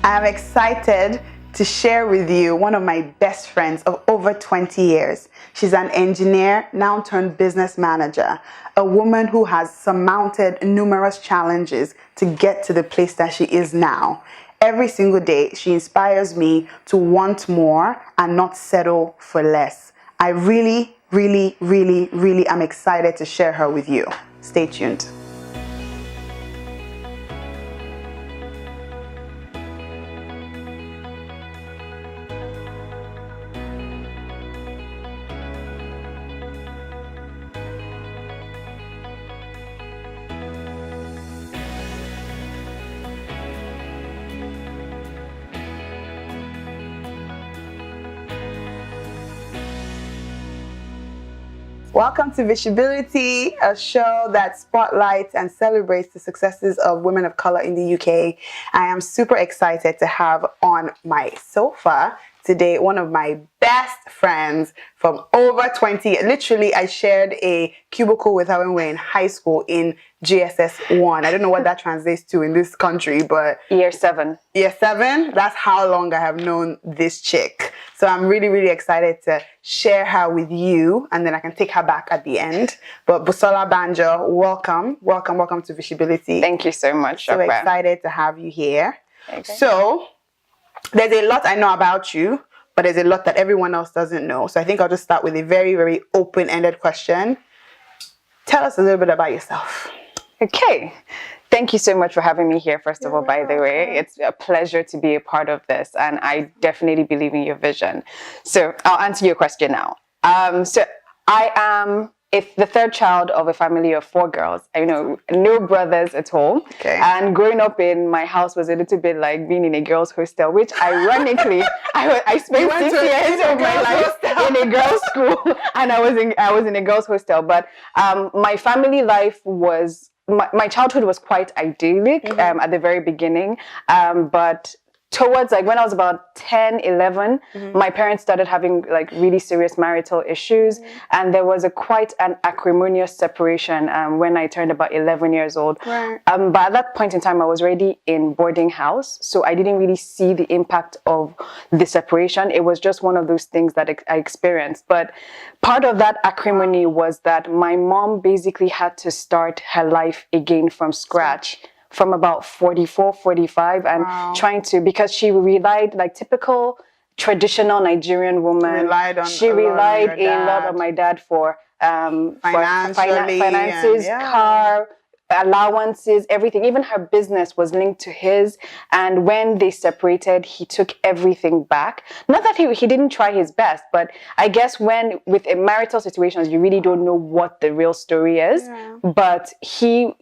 I'm excited to share with you one of my best friends of over 20 years. She's an engineer, now turned business manager, a woman who has surmounted numerous challenges to get to the place that she is now. Every single day, she inspires me to want more and not settle for less. I really am excited to share her with you. Stay tuned. Welcome to viSHEbility, a show that spotlights and celebrates the successes of women of color in the UK. I am super excited to have on my sofa today one of my best friends from over 20. Literally, I shared a cubicle with her when we were in high school in GSS 1. I don't know what that translates to in this country, but... Year 7. Year 7? That's how long I have known this chick. So I'm really excited to share her with you, and then I can take her back at the end. But Busola Banjo, welcome to viSHEbility. Thank you so much, So excited to have you here. Okay. So there's a lot I know about you, but there's a lot that everyone else doesn't know. So I think I'll just start with a very open-ended question. Tell us a little bit about yourself. Okay. Thank you so much for having me here, first of all, by the way. It's a pleasure to be a part of this, and I definitely believe in your vision. So I'll answer your question now. So I am the third child of a family of 4 girls. I know no brothers at all. Okay. And growing up in my house was a little bit like being in a girls' hostel, which ironically, I spent 6 years of my life in a girls' school, and I was in a girls' hostel. But my family life was... My childhood was quite idyllic at the very beginning, but towards like when I was about 10, 11, my parents started having like really serious marital issues, and there was quite an acrimonious separation when I turned about 11 years old. Right. But at that point in time, I was already in boarding house, so I didn't really see the impact of the separation. It was just one of those things that I experienced. But part of that acrimony was that my mom basically had to start her life again from scratch, from about 44, 45, and trying to, because she relied, like typical traditional Nigerian woman, she relied a lot on my dad for finances, car, allowances, everything. Even her business was linked to his, and when they separated, he took everything back. Not that he didn't try his best, but I guess when with a marital situations, you really don't know what the real story is. But he,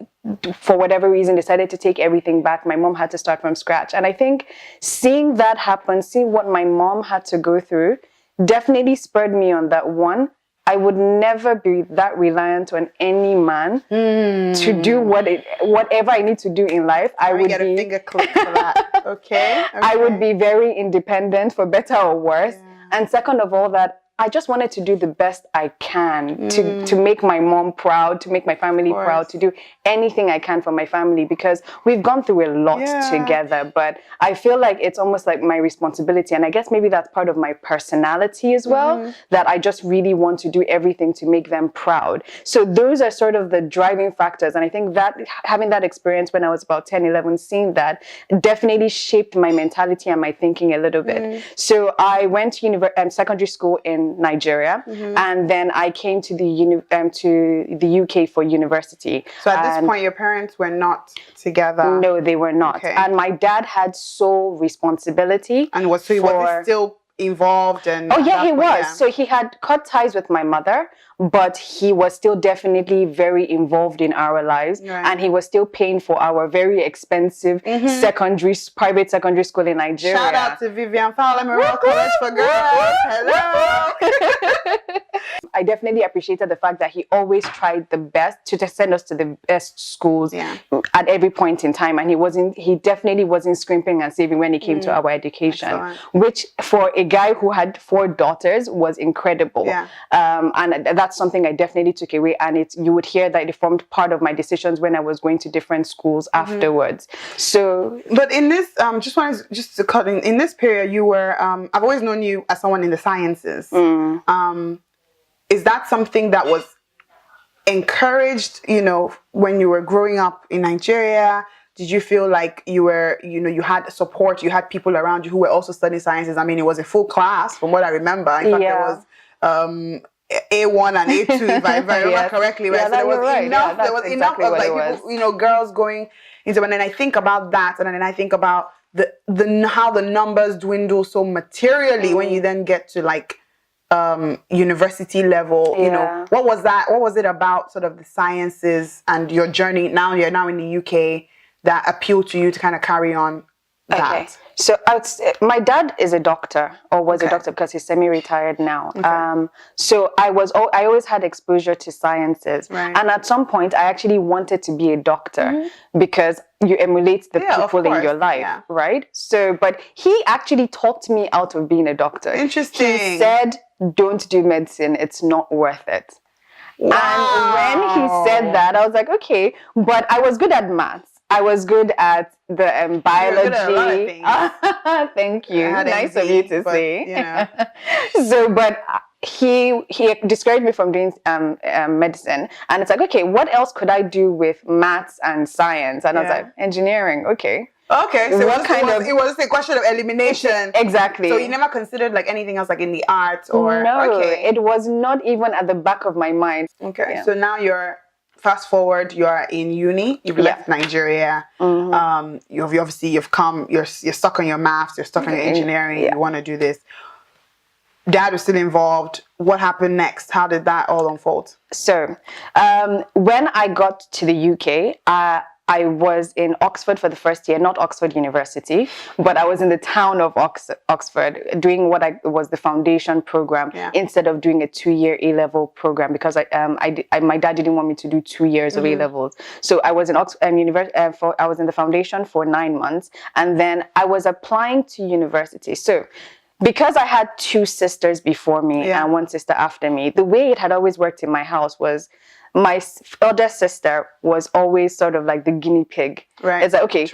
for whatever reason, decided to take everything back. My mom had to start from scratch, and I think seeing that happen, seeing what my mom had to go through, definitely spurred me on that one. I would never be that reliant on any man to do whatever I need to do in life. I would get a finger click for that. Okay. I would be very independent, for better or worse. And second of all, that I just wanted to do the best I can to make my mom proud, to make my family proud, to do anything I can for my family, because we've gone through a lot together. But I feel like it's almost like my responsibility, and I guess maybe that's part of my personality as well, that I just really want to do everything to make them proud. So those are sort of the driving factors, and I think that having that experience when I was about 10, 11, seeing that definitely shaped my mentality and my thinking a little bit. So I went to secondary school in Nigeria, and then I came to the UK for university. So at this point, your parents were not together? No, they were not. Okay. And my dad had sole responsibility. And was he still involved? And oh yeah, he was. So he had cut ties with my mother, but he was still definitely very involved in our lives, and he was still paying for our very expensive private secondary school in Nigeria. Shout out to Vivian Fowler Memorial College for Girls. Hello. I definitely appreciated the fact that he always tried the best to just send us to the best schools at every point in time, and he definitely wasn't scrimping and saving when it came to our education. Excellent. Which for a guy who had 4 daughters was incredible. Yeah. And that's something I definitely took away. And you would hear that it formed part of my decisions when I was going to different schools afterwards. So, but in this, just to cut in this period, you were, I've always known you as someone in the sciences. Is that something that was encouraged, when you were growing up in Nigeria? Did you feel like you were, you had support, you had people around you who were also studying sciences? I mean, it was a full class from what I remember. In fact, there was A1 and A2, if I remember correctly. Right? Yeah, So there was right. enough. There was enough of like people, girls going into. And then I think about that, and then I think about how the numbers dwindle so materially when you then get to like university level. What was that? What was it about sort of the sciences and your journey? Now you're now in the UK that appealed to you to kind of carry on that. Okay. So my dad is a doctor, or was a doctor, because he's semi-retired now. So I always had exposure to sciences, and at some point I actually wanted to be a doctor because you emulate the people in your life, right? So, but he actually talked me out of being a doctor. Interesting. He said, "Don't do medicine; it's not worth it." Wow. And when he said that, I was like, okay, but I was good at maths. I was good at the biology. Good at a lot of things. Thank you. Nice of you to say. So, but he discouraged me from doing medicine, and it's like, okay, what else could I do with maths and science? And I was like, engineering. Okay. Okay, so it was a question of elimination. Exactly. So you never considered like anything else, like in the arts or no? It was not even at the back of my mind. Okay, so now fast forward, you are in uni. You've left Nigeria. You've come. You're stuck on your maths. You're stuck on your engineering. You want to do this. Dad was still involved. What happened next? How did that all unfold? So, when I got to the UK, I was in Oxford for the first year, not Oxford University, but I was in the town of Oxford doing what was the foundation program instead of doing a 2-year A-level program, because my dad didn't want me to do 2 years of A-levels. So I was in I was in the foundation for 9 months, and then I was applying to university. So because I had 2 sisters before me and 1 sister after me, the way it had always worked in my house was my elder sister was always sort of like the guinea pig. Right. It's like, okay,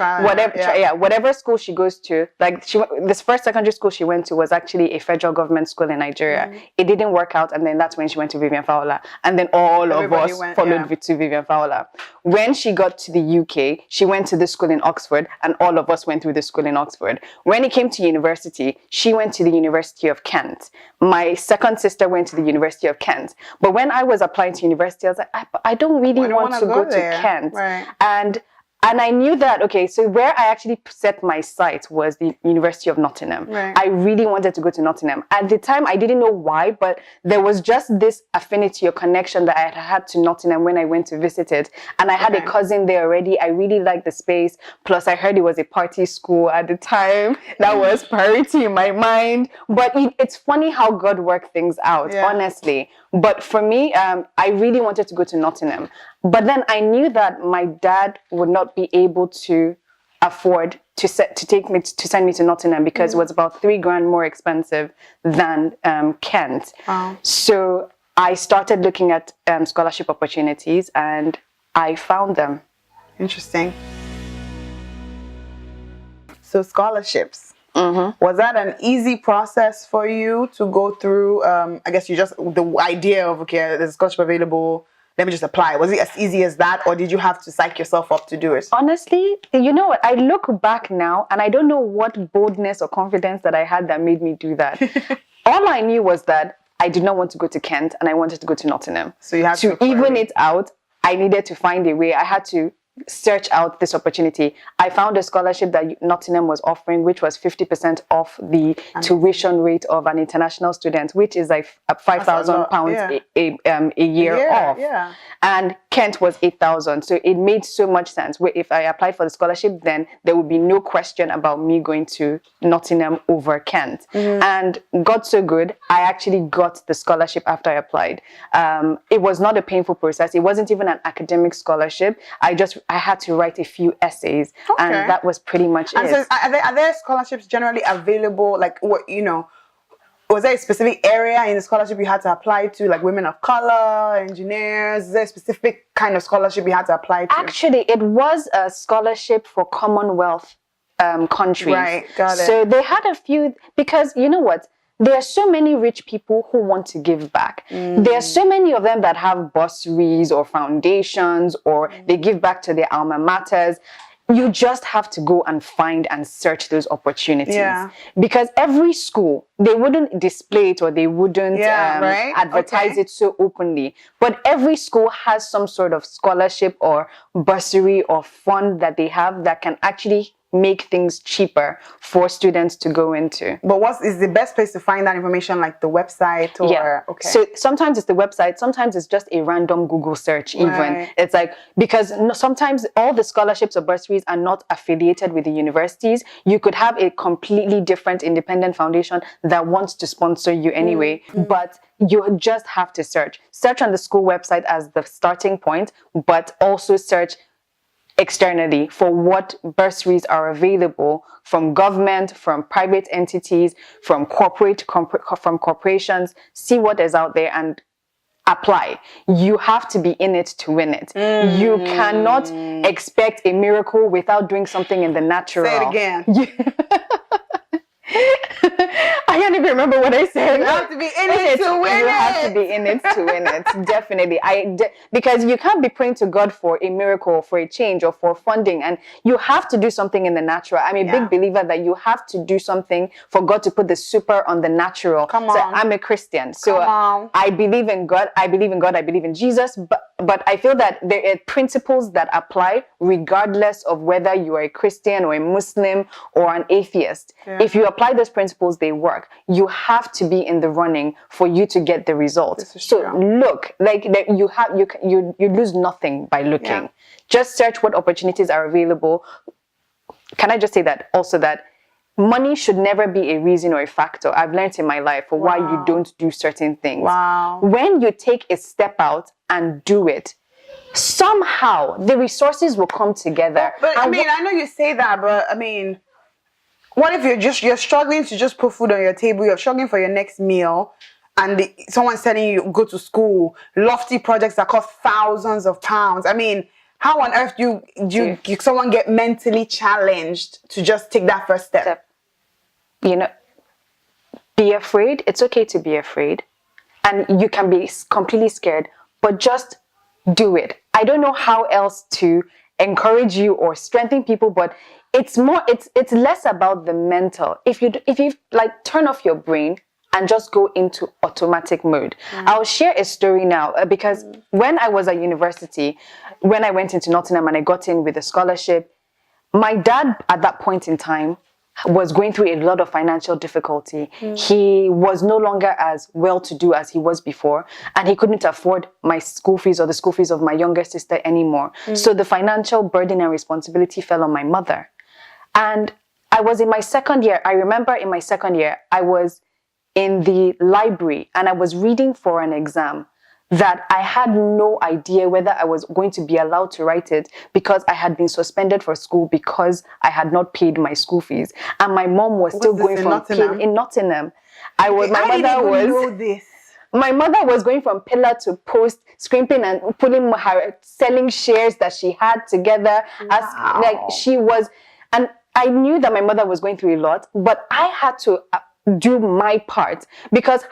whatever school she goes to, like this first secondary school she went to was actually a federal government school in Nigeria. It didn't work out, and then that's when she went to Vivian Fowler, and then everybody of us followed to Vivian Fowler. When she got to the UK, she went to the school in Oxford, and all of us went through the school in Oxford. When it came to university, she went to the University of Kent. My second sister went to the University of Kent. But when I was applying to university, I was like, I don't really want to go to Kent. Right. And I knew that, okay, so where I actually set my sights was the University of Nottingham. Right. I really wanted to go to Nottingham. At the time, I didn't know why, but there was just this affinity or connection that I had to Nottingham when I went to visit it. And I had a cousin there already. I really liked the space. Plus, I heard it was a party school at the time. That was priority in my mind. But it's funny how God worked things out, honestly. But for me, I really wanted to go to Nottingham. But then I knew that my dad would not be able to afford to send me to Nottingham, because it was about $3,000 more expensive than Kent. Wow. So I started looking at scholarship opportunities, and I found them. Interesting. So scholarships. Was that an easy process for you to go through? I guess the idea of, okay, there's a scholarship available, let me just apply. Was it as easy as that, or did you have to psych yourself up to do it? Honestly, you know what? I look back now, and I don't know what boldness or confidence that I had that made me do that. All I knew was that I did not want to go to Kent, and I wanted to go to Nottingham. So you had to even it out, I needed to find a way. I had to search out this opportunity. I found a scholarship that Nottingham was offering, which was 50% off the tuition rate of an international student, which is like £5,000 a year off. Yeah. And Kent was 8,000. So it made so much sense. If I applied for the scholarship, then there would be no question about me going to Nottingham over Kent. And God so good, I actually got the scholarship after I applied. It was not a painful process. It wasn't even an academic scholarship. I had to write a few essays, and that was pretty much it. So are there scholarships generally available? Like, what, was there a specific area in the scholarship you had to apply to, like women of color, engineers? Is there a specific kind of scholarship you had to apply to? Actually, it was a scholarship for Commonwealth countries. Right, got it. So they had a few, because you know what? There are so many rich people who want to give back. There are so many of them that have bursaries or foundations, or they give back to their alma maters. You just have to go and find and search those opportunities. Yeah. Because every school, they wouldn't display it or they wouldn't advertise it so openly. But every school has some sort of scholarship or bursary or fund that they have that can actually make things cheaper for students to go into. But what is the best place to find that information, like the website or? Yeah. Okay. So sometimes it's the website, sometimes it's just a random Google search even. Right. It's like, because sometimes all the scholarships or bursaries are not affiliated with the universities. You could have a completely different independent foundation that wants to sponsor you anyway, but you just have to search. Search on the school website as the starting point, but also search externally for what bursaries are available from government, from private entities, from corporations. See what is out there and apply. You have to be in it to win it. You cannot expect a miracle without doing something in the natural. Say it again. I can't even remember what I said. You have to be in it to win it. You have to be in it to win it. Definitely. Because you can't be praying to God for a miracle, for a change, or for funding. And you have to do something in the natural. I'm a big believer that you have to do something for God to put the super on the natural. Come on. So I'm a Christian. So I believe in God. I believe in God. I believe in Jesus. But I feel that there are principles that apply regardless of whether you are a Christian or a Muslim or an atheist. Yeah. If you apply those principles, they work. You have to be in the running for you to get the result. So look, like you lose nothing by looking. Yeah. Just search what opportunities are available. Can I just say that also, that money should never be a reason or a factor, I've learned in my life, for why you don't do certain things. Wow. When you take a step out and do it, somehow the resources will come together. But I mean, I know you say that, but I mean, what if you're struggling to just put food on your table, you're struggling for your next meal, and someone's telling you go to school, lofty projects that cost thousands of pounds. I mean, how on earth do someone get mentally challenged to just take that first step? You know, be afraid. It's okay to be afraid. And you can be completely scared, but just do it. I don't know how else to encourage you or strengthen people, but it's less about the mental. If you like turn off your brain and just go into automatic mode. I'll share a story now because when I was at university, when I went into Nottingham and I got in with a scholarship, my dad at that point in time was going through a lot of financial difficulty. He was no longer as well-to-do as he was before, and he couldn't afford my school fees or the school fees of my younger sister anymore. So the financial burden and responsibility fell on my mother. And I was in my second year. I remember in my second year, I was in the library and I was reading for an exam that I had no idea whether I was going to be allowed to write it because I had been suspended for school because I had not paid my school fees. And my mom was still going from in Nottingham. My mother was going from pillar to post, scrimping and putting her selling shares that she had together. Wow. And I knew that my mother was going through a lot, but I had to do my part, because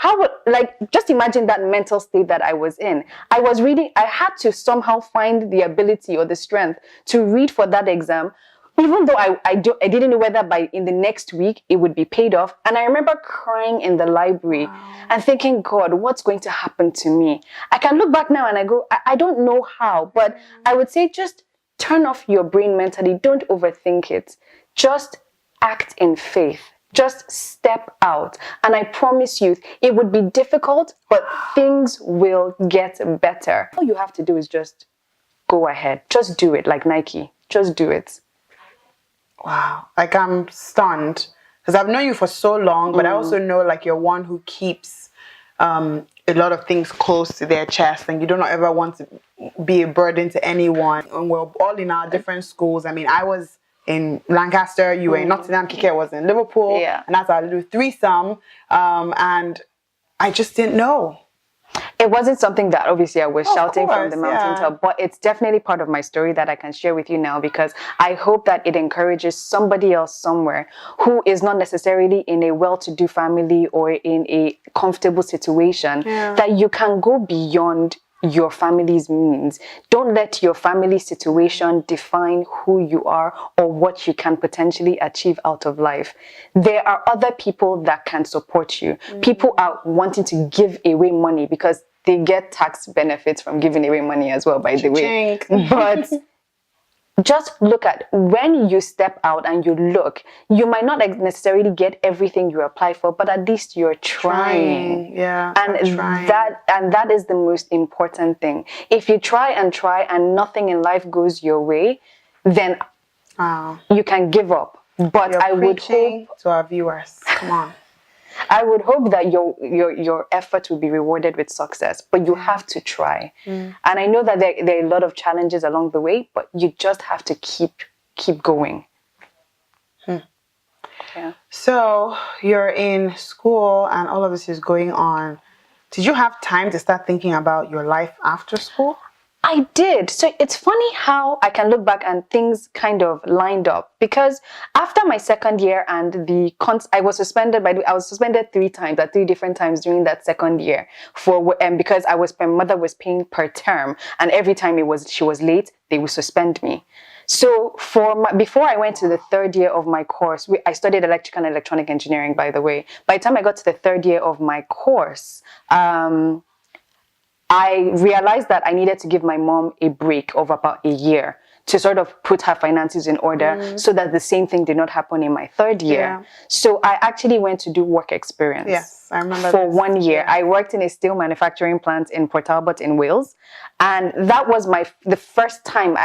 just imagine that mental state that I was in. I was reading, I had to somehow find the ability or the strength to read for that exam, even though I didn't know whether in the next week it would be paid off. And I remember crying in the library and thinking, God, what's going to happen to me? I can look back now and I go, I don't know how, but I would say just turn off your brain mentally. Don't overthink it. Just act in faith. Just step out. And I promise you, it would be difficult, but things will get better. All you have to do is just go ahead. Just do it, like Nike. Just do it. Wow. Like, I'm stunned. Because I've known you for so long, but I also know, like, you're one who keeps a lot of things close to their chest, and you don't ever want to be a burden to anyone. And we're all in our different schools. I mean, I was in Lancaster, you were in Nottingham, Kike was in Liverpool, and that's our little threesome. And I just didn't know. It wasn't something that obviously I was shouting from the mountaintop, but it's definitely part of my story that I can share with you now, because I hope that it encourages somebody else somewhere who is not necessarily in a well-to-do family or in a comfortable situation, that you can go beyond your family's means. Don't let your family situation define who you are or what you can potentially achieve out of life. There are other people that can support you. People are wanting to give away money because they get tax benefits from giving away money as well, by the way. But just look at, when you step out and you look, you might not necessarily get everything you apply for, but at least you're trying. And that is the most important thing. If you try and nothing in life goes your way, then you can give up. But I would hope to our viewers, come on. I would hope that your effort will be rewarded with success, but you have to try. And I know that there are a lot of challenges along the way, but you just have to keep going. Yeah. So you're in school and all of this is going on. Did you have time to start thinking about your life after school? I did. So it's funny how I can look back and things kind of lined up, because after my second year and I was suspended 3 times at 3 different times during that second year because my mother was paying per term, and every time she was late, they would suspend me. So before I went to the 3rd year of my course, I studied electrical and electronic engineering, by the way. By the time I got to the 3rd year of my course, I realized that I needed to give my mom a break of about a year to sort of put her finances in order so that the same thing did not happen in my 3rd year. So I actually went to do work experience. Yes, I remember for 1 year. I worked in a steel manufacturing plant in Port Talbot in Wales. And that was the first time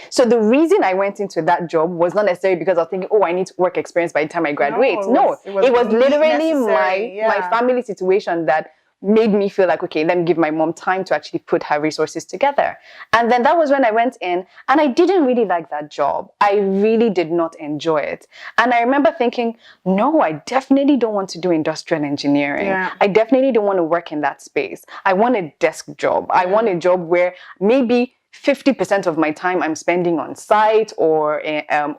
so the reason I went into that job was not necessarily because I was thinking, I need work experience by the time I graduate. No, it was literally my family situation that made me feel like, okay, let me give my mom time to actually put her resources together. And then that was when I went in, and I didn't really like that job. I really did not enjoy it. And I remember thinking, no, I definitely don't want to do industrial engineering. I definitely don't want to work in that space. I want a desk job. I want a job where maybe 50% of my time I'm spending on site or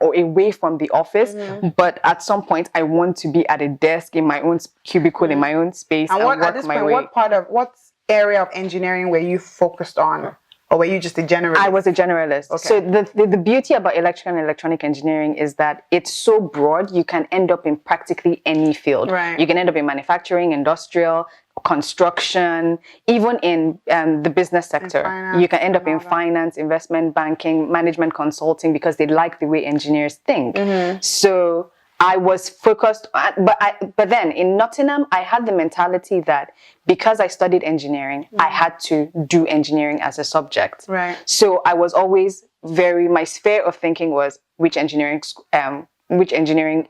away from the office, but at some point I want to be at a desk in my own cubicle, in my own space, and work my way. What area of engineering were you focused on? Or were you just a generalist? I was a generalist. Okay. So the beauty about electrical and electronic engineering is that it's so broad, you can end up in practically any field. You can end up in manufacturing, industrial, construction, even in the business sector. You can end up in finance, investment banking, management consulting, because they like the way engineers think. So I was focused, but then in Nottingham, I had the mentality that because I studied engineering, I had to do engineering as a subject. So I was always my sphere of thinking was which engineering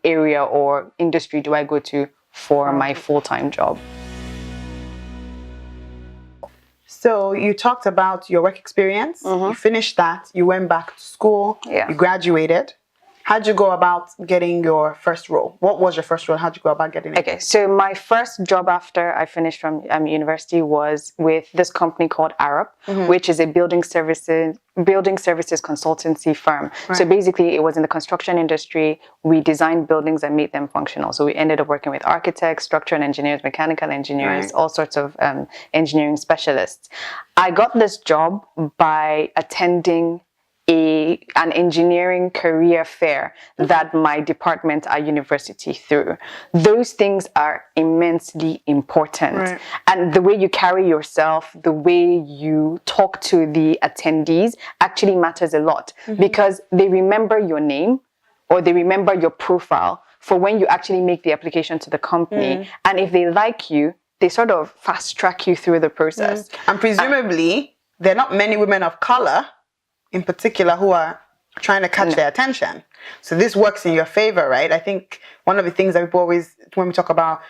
area or industry do I go to for my full-time job. So you talked about your work experience. You finished that. You went back to school. You graduated. How'd you go about getting your first role? What was your first role? How'd you go about getting it? Okay, so my first job after I finished from university was with this company called Arup, which is a building services consultancy firm. So basically, it was in the construction industry. We designed buildings and made them functional. So we ended up working with architects, structural engineers, mechanical engineers, all sorts of engineering specialists. I got this job by attending an engineering career fair that my department at university threw. Those things are immensely important. And the way you carry yourself, the way you talk to the attendees actually matters a lot, because they remember your name or they remember your profile for when you actually make the application to the company. And if they like you, they sort of fast track you through the process. And presumably, there are not many women of color in particular who are trying to catch their attention. So this works in your favor, right? I think one of the things that people always, when we talk about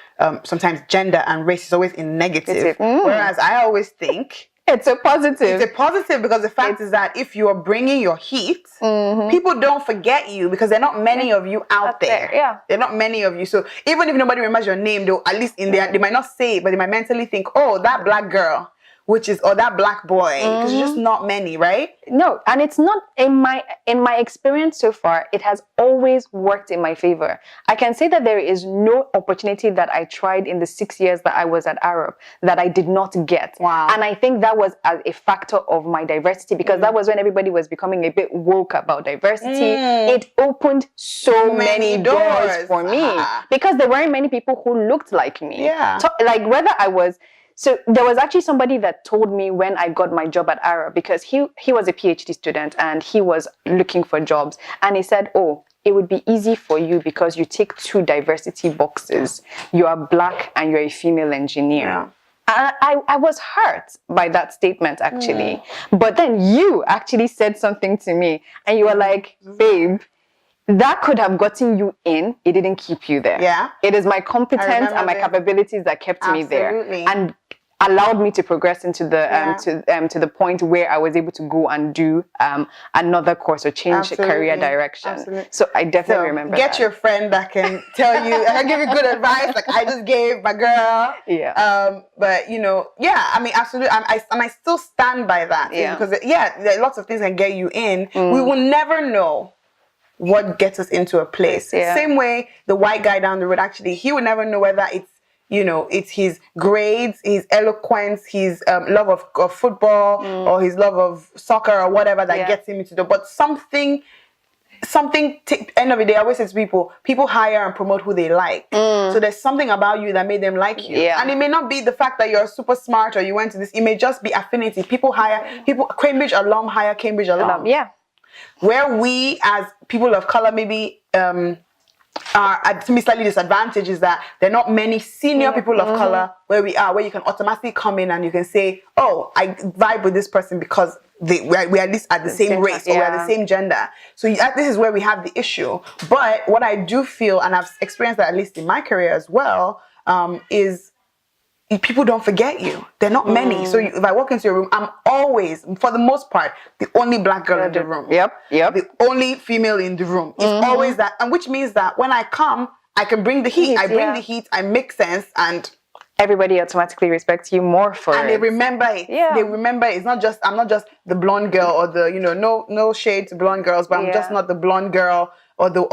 sometimes gender and race, is always in negative. Whereas I always think It's a positive. It's a positive because the fact is that if you are bringing your heat, people don't forget you because there are not many of you out there. Yeah. There are not many of you. So even if nobody remembers your name, they'll at least in there, they might not say it, but they might mentally think, oh, that black girl, or that black boy, because there's just not many, right? No, and it's not in my experience so far, it has always worked in my favor. I can say that there is no opportunity that I tried in the 6 years that I was at Arab that I did not get. Wow. And I think that was a factor of my diversity, because that was when everybody was becoming a bit woke about diversity. It opened so many doors for me because there weren't many people who looked like me. Yeah. So, like whether I was... So there was actually somebody that told me when I got my job at Arab, because he was a PhD student and he was looking for jobs. And he said, oh, it would be easy for you because you tick 2 diversity boxes. You are black and you're a female engineer. Yeah. And I was hurt by that statement, actually. But then you actually said something to me and you were like, babe, that could have gotten you in. It didn't keep you there. Yeah. It is my competence and my capabilities that kept me there and allowed me to progress into the to the point where I was able to go and do another course or change career direction. So I definitely remember get that. your friend that can tell you, I can give you good advice, like I just gave my girl. Yeah. But you know, yeah, I mean, absolutely, I still stand by that. Yeah. Because there are lots of things that can get you in. We will never know what gets us into a place. Yeah. Same way the white guy down the road, actually, he would never know whether it's, you know, it's his grades, his eloquence, his love of football, or his love of soccer or whatever that gets him into the, but something, end of the day, I always say to people hire and promote who they like. So there's something about you that made them like you. Yeah. And it may not be the fact that you're super smart or you went to this, it may just be affinity. Cambridge alum hire Cambridge alum. Yeah. Where we as people of color maybe are at slightly disadvantaged is that there are not many senior people of color where you can automatically come in and you can say, oh, I vibe with this person because we're at least at the same race or we're the same gender. So this is where we have the issue. But what I do feel, and I've experienced that at least in my career as well, is people don't forget you. They're not many. So if I walk into your room, I'm always, for the most part, the only black girl in the room. Yep. The only female in the room. It's always that. And which means that when I come, I can bring the heat. I bring the heat, I make sense, and everybody automatically respects you more for it. And they remember it. Yeah. They remember it's not just, I'm not just the blonde girl or the, you know, no shade to blonde girls, but I'm just not the blonde girl or the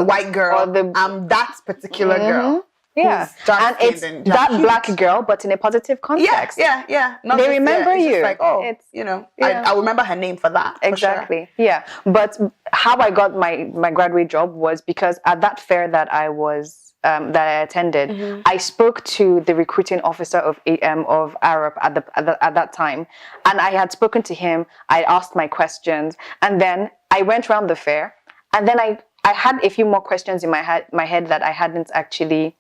white girl. I'm that particular girl. Yeah, and it's that black girl, but in a positive context. Yeah. They remember you. Just like, it's, you know, I remember her name for that. Exactly. For sure. Yeah. But how I got my graduate job was because at that fair that I was that I attended, I spoke to the recruiting officer of Arab at that time, and I had spoken to him. I asked my questions, and then I went around the fair, and then I had a few more questions in my head that I hadn't actually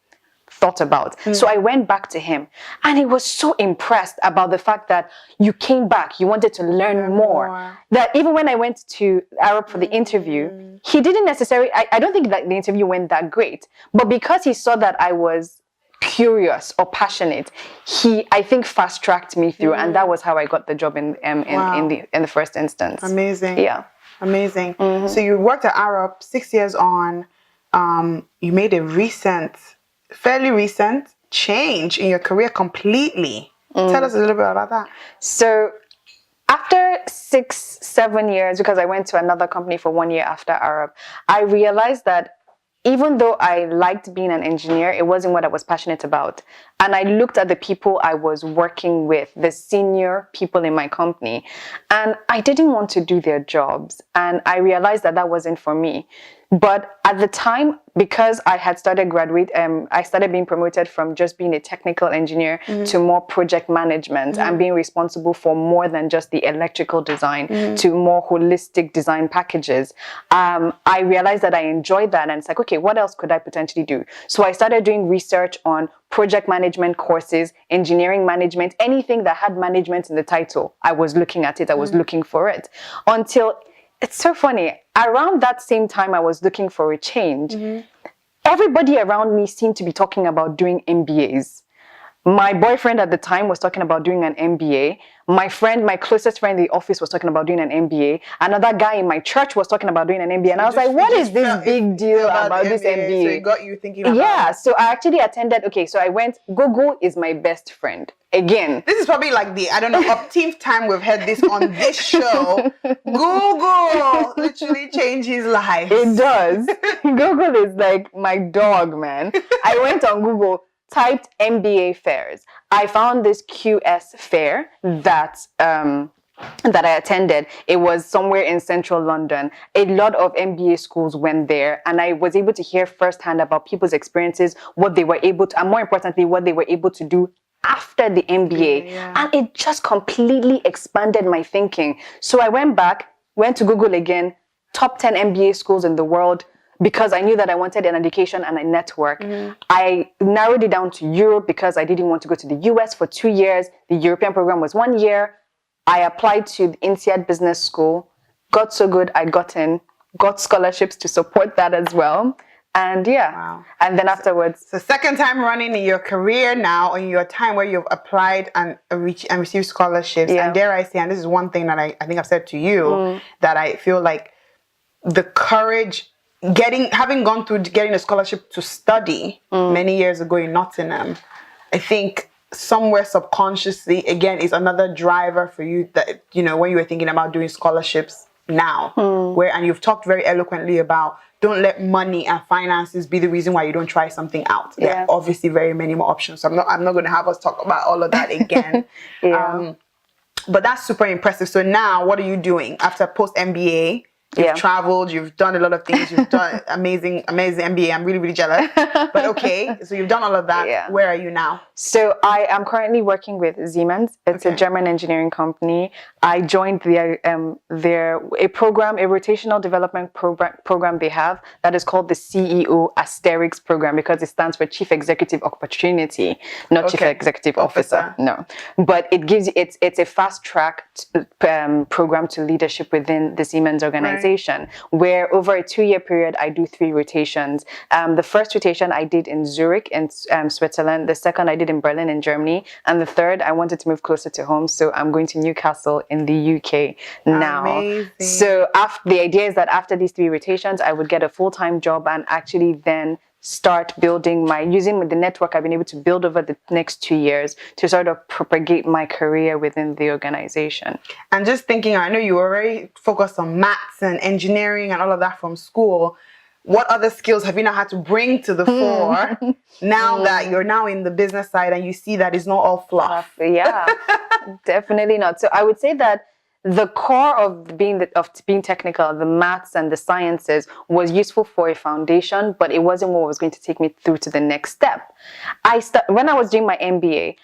thought about. So I went back to him and he was so impressed about the fact that you came back, you wanted to learn more. That even when I went to Arab for the interview, he didn't necessarily, I don't think that the interview went that great, but because he saw that I was curious or passionate, he, I think, fast-tracked me through, and that was how I got the job in the first instance. Amazing. Yeah. Amazing. So you worked at Arab 6 years on, you made a fairly recent change in your career completely. Tell us a little bit about that. So after 6-7 years, because I went to another company for 1 year after Arab, I realized that even though I liked being an engineer, it wasn't what I was passionate about. And I looked at the people I was working with, the senior people in my company, and I didn't want to do their jobs. And I realized that wasn't for me. But at the time, because I had started I started being promoted from just being a technical engineer to more project management and being responsible for more than just the electrical design to more holistic design packages. I realized that I enjoyed that, and it's like, okay, what else could I potentially do? So I started doing research on project management courses, engineering management, anything that had management in the title. I was looking at it, I was looking for it. Until, it's so funny, around that same time I was looking for a change, everybody around me seemed to be talking about doing MBAs. My boyfriend at the time was talking about doing an MBA. My closest friend in the office was talking about doing an MBA. Another guy in my church was talking about doing an MBA. And I was like, what is this big deal about this MBA? So it got you thinking about it. So I actually attended, so I went, Google is my best friend. Again. This is probably like the, I don't know, upteenth time we've heard this on this show. Google literally changes lives. It does. Google is like my dog, man. I went on Google, typed MBA fairs. I found this QS fair that I attended. It was somewhere in central London. A lot of MBA schools went there, and I was able to hear firsthand about people's experiences, what they were able to, and more importantly, what they were able to do after the MBA. And it just completely expanded my thinking. So I went to Google again, top 10 MBA schools in the world, because I knew that I wanted an education and a network. I narrowed it down to Europe because I didn't want to go to the US for 2 years. The European program was 1 year. I applied to the INSEAD Business School, got so good, I got scholarships to support that as well. And and then afterwards. So second time running in your career now, in your time where you've applied and received scholarships. And dare I say, and this is one thing that I think I've said to you, that I feel like the courage, having gone through getting a scholarship to study many years ago in Nottingham, I think somewhere subconsciously, again, is another driver for you that, when you were thinking about doing scholarships now, and you've talked very eloquently about don't let money and finances be the reason why you don't try something out. There are obviously very many more options. So I'm not going to have us talk about all of that again. But that's super impressive. So now what are you doing after post MBA? You've traveled, you've done a lot of things, you've done amazing MBA. I'm really, really jealous. But okay, so you've done all of that. Where are you now? So I am currently working with Siemens. It's a German engineering company. I joined a rotational development program they have that is called the CEO Asterix program, because it stands for Chief Executive Opportunity, not Chief Executive Officer. No, but it gives it's a fast track program to leadership within the Siemens organization. Where over a 2-year period, I do 3 rotations. The first rotation I did in Zurich in Switzerland. The second I did in Berlin in Germany. And the third, I wanted to move closer to home. So I'm going to Newcastle in the UK now. Amazing. So the idea is that after these 3 rotations, I would get a full-time job and actually then start building using the network I've been able to build over the next 2 years to sort of propagate my career within the organization. And just thinking, I know you were very focused on maths and engineering and all of that from school. What other skills have you now had to bring to the fore now that you're now in the business side and you see that it's not all fluff? Definitely not. So I would say that the core of being technical, the maths and the sciences, was useful for a foundation, but it wasn't what was going to take me through to the next step. When I was doing my MBA,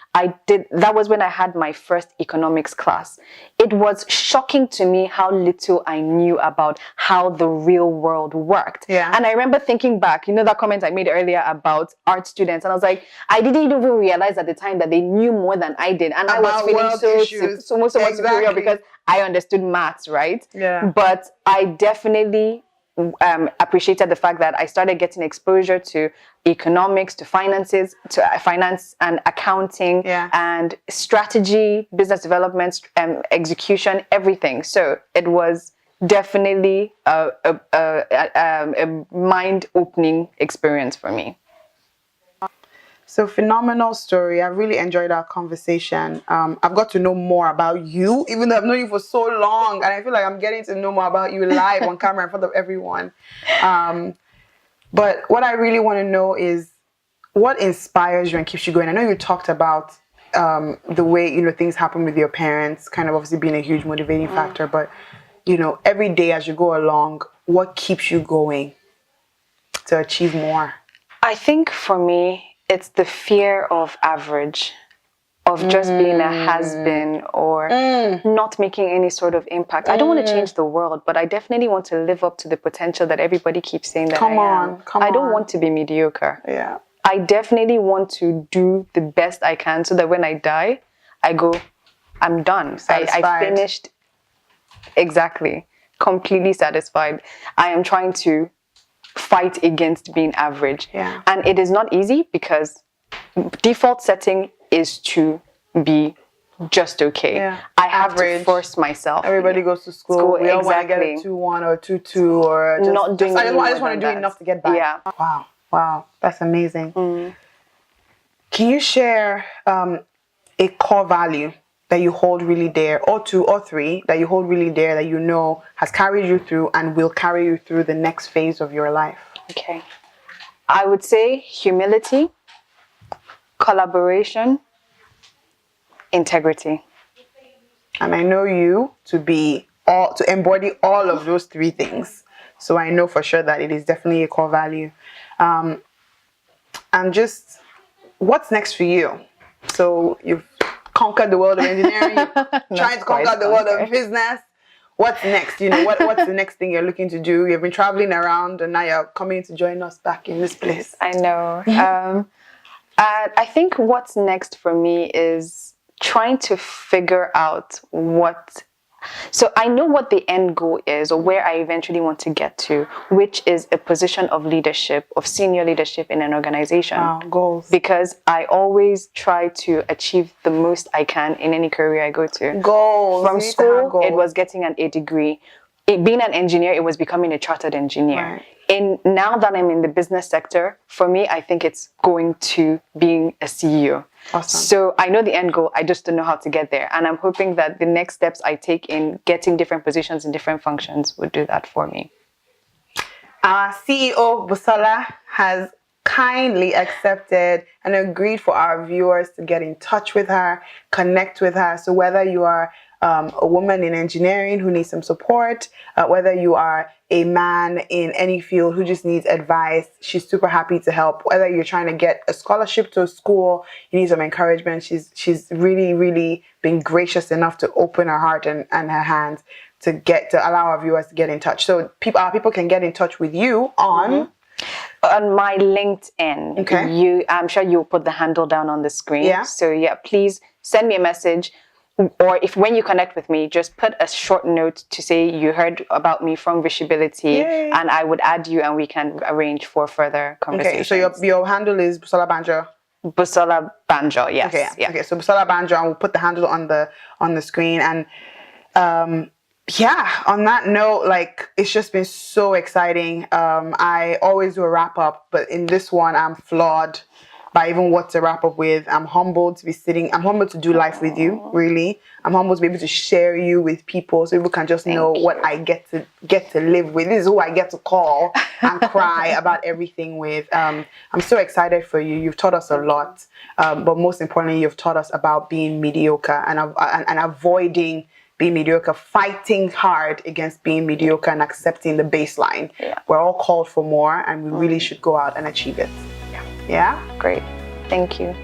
that was when I had my first economics class. It was shocking to me how little I knew about how the real world worked. And I remember thinking back, that comment I made earlier about art students, and I was like, I didn't even realize at the time that they knew more than I did, and I was feeling so much superior because I understood maths, right? But I definitely appreciated the fact that I started getting exposure to economics, to finance and accounting, and strategy, business development, execution, everything. So it was definitely a mind-opening experience for me. So phenomenal story. I really enjoyed our conversation. I've got to know more about you, even though I've known you for so long, and I feel like I'm getting to know more about you live on camera in front of everyone. But what I really want to know is what inspires you and keeps you going. I know you talked about the way things happen with your parents, kind of obviously being a huge motivating factor, but every day as you go along, what keeps you going to achieve more? I think for me, it's the fear of average, of just being a has-been or not making any sort of impact. I don't want to change the world, but I definitely want to live up to the potential that everybody keeps saying that I am. I don't want to be mediocre. I definitely want to do the best I can so that when I die, I go, I'm done. I finished. Exactly. Completely satisfied. I am trying to fight against being average. And it is not easy because default setting is to be just okay. Yeah. I have Average. to force myself. Everybody goes to school. We all want to get a exactly. 2.1 or 2.2 or just, Not doing I just more want to than do that. enough to get by. Yeah. Wow. Wow. That's amazing. Can you share a core value that you hold really dear, or 2 or 3 that you hold really dear, that you know has carried you through and will carry you through the next phase of your life? Okay. I would say humility, collaboration, integrity. And I know you to embody all of those 3 things. So I know for sure that it is definitely a core value. And just, what's next for you? So you've conquered the world of engineering, you're trying to conquer the world of business. What's next? You know, what's the next thing you're looking to do? You've been traveling around and now you're coming to join us back in this place. I know. I think what's next for me is trying to figure out so I know what the end goal is, or where I eventually want to get to, which is a position of leadership, of senior leadership in an organization. Wow, goals. Because I always try to achieve the most I can in any career I go to. Goals. From school, it was getting an A degree. Being an engineer, it was becoming a chartered engineer. Right. And now that I'm in the business sector, for me, I think it's going to being a CEO. Awesome. So I know the end goal, I just don't know how to get there. And I'm hoping that the next steps I take in getting different positions in different functions would do that for me. Our CEO, Busola, has kindly accepted and agreed for our viewers to get in touch with her, connect with her. So whether you are a woman in engineering who needs some support, whether you are a man in any field who just needs advice, she's super happy to help. Whether you're trying to get a scholarship to a school, you need some encouragement, she's really, really been gracious enough to open her heart and her hands to allow our viewers to get in touch. So our people can get in touch with you on my LinkedIn. Okay. I'm sure you'll put the handle down on the screen. Yeah. So yeah, please send me a message. Or when you connect with me, just put a short note to say you heard about me from viSHEbility, and I would add you and we can arrange for further conversations. Okay, so your handle is Busola Banjo. Busola Banjo, yes. Okay, yeah. Okay, so Busola Banjo, and we'll put the handle on the screen. And yeah, on that note, like, it's just been so exciting. I always do a wrap up, but in this one, I'm flawed by even what to wrap up with. I'm humbled to do life with you, really. I'm humbled to be able to share you with people so people can just know what I get to live with. This is who I get to call and cry about everything with. I'm so excited for you. You've taught us a lot, but most importantly, you've taught us about being mediocre and avoiding being mediocre, fighting hard against being mediocre and accepting the baseline. Yeah. We're all called for more and we really should go out and achieve it. Yeah. Yeah? Great. Thank you.